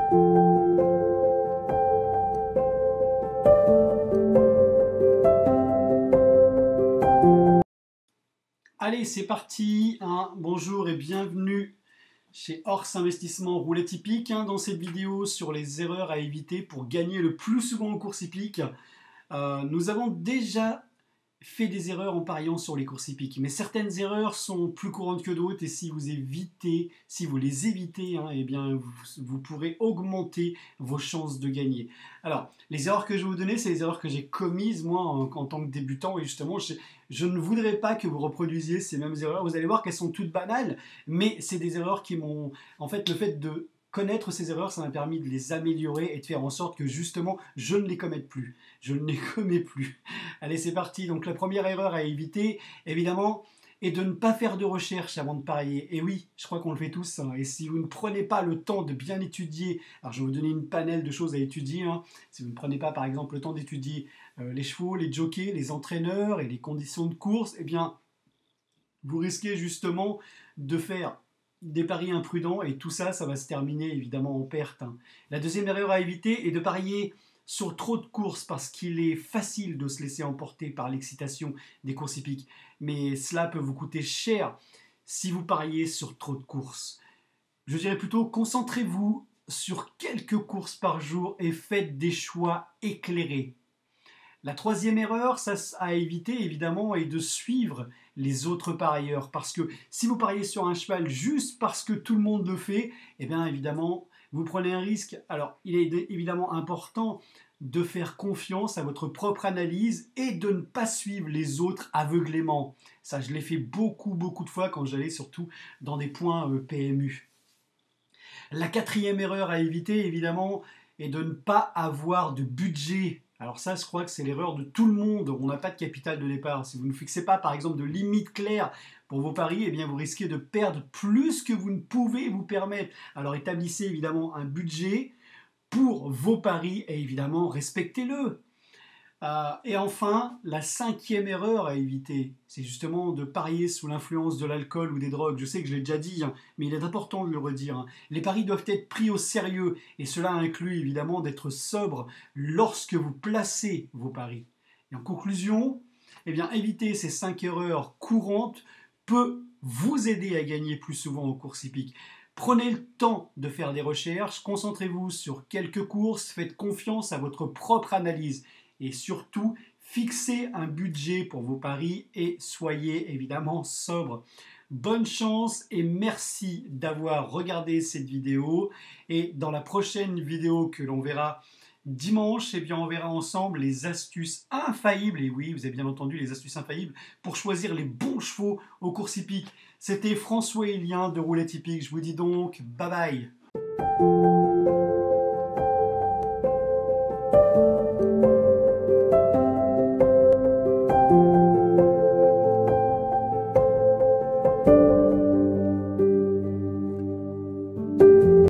Allez, c'est parti, hein. Bonjour et bienvenue chez Ors Investissement Roulette Hippique, hein, dans cette vidéo sur les erreurs à éviter pour gagner le plus souvent en course hippique. Nous avons déjà fait des erreurs en pariant sur les courses hippiques, mais certaines erreurs sont plus courantes que d'autres et si vous les évitez, hein, eh bien vous pourrez augmenter vos chances de gagner. Alors, les erreurs que je vais vous donner, c'est les erreurs que j'ai commises moi en tant que débutant et justement je ne voudrais pas que vous reproduisiez ces mêmes erreurs. Vous allez voir qu'elles sont toutes banales, mais c'est des erreurs qui m'ont... En fait, le fait de connaître ces erreurs, ça m'a permis de les améliorer et de faire en sorte que justement, je ne les commette plus. Je ne les commets plus. Allez, c'est parti. Donc la première erreur à éviter, évidemment, est de ne pas faire de recherche avant de parier. Et oui, je crois qu'on le fait tous, hein. Et si vous ne prenez pas le temps de bien étudier, alors je vais vous donner une panel de choses à étudier, hein. Si vous ne prenez pas, par exemple, le temps d'étudier les chevaux, les jockeys, les entraîneurs et les conditions de course, eh bien, vous risquez justement de faire des paris imprudents et tout ça, ça va se terminer évidemment en perte, hein. La deuxième erreur à éviter est de parier sur trop de courses parce qu'il est facile de se laisser emporter par l'excitation des courses hippiques. Mais cela peut vous coûter cher si vous pariez sur trop de courses. Je dirais plutôt concentrez-vous sur quelques courses par jour et faites des choix éclairés. La troisième erreur, ça à éviter évidemment, est de suivre les autres parieurs. Parce que si vous pariez sur un cheval juste parce que tout le monde le fait, eh bien évidemment, vous prenez un risque. Alors, il est évidemment important de faire confiance à votre propre analyse et de ne pas suivre les autres aveuglément. Ça, je l'ai fait beaucoup de fois quand j'allais surtout dans des points PMU. La quatrième erreur à éviter, évidemment, est de ne pas avoir de budget. Alors ça, je crois que c'est l'erreur de tout le monde. On n'a pas de capital de départ. Si vous ne fixez pas, par exemple, de limite claire pour vos paris, eh bien, vous risquez de perdre plus que vous ne pouvez vous permettre. Alors établissez évidemment un budget pour vos paris et évidemment respectez-le. Et enfin, la cinquième erreur à éviter, c'est justement de parier sous l'influence de l'alcool ou des drogues. Je sais que je l'ai déjà dit, hein, mais il est important de le redire, hein. Les paris doivent être pris au sérieux, et cela inclut évidemment d'être sobre lorsque vous placez vos paris. Et en conclusion, eh bien, éviter ces 5 erreurs courantes peut vous aider à gagner plus souvent aux courses hippiques. Prenez le temps de faire des recherches, concentrez-vous sur quelques courses, faites confiance à votre propre analyse. Et surtout, fixez un budget pour vos paris et soyez évidemment sobre. Bonne chance et merci d'avoir regardé cette vidéo. Et dans la prochaine vidéo que l'on verra dimanche, eh bien on verra ensemble les astuces infaillibles, et oui, vous avez bien entendu, les astuces infaillibles, pour choisir les bons chevaux aux courses hippiques. C'était François Élien de Roulette Hippique. Je vous dis donc bye bye.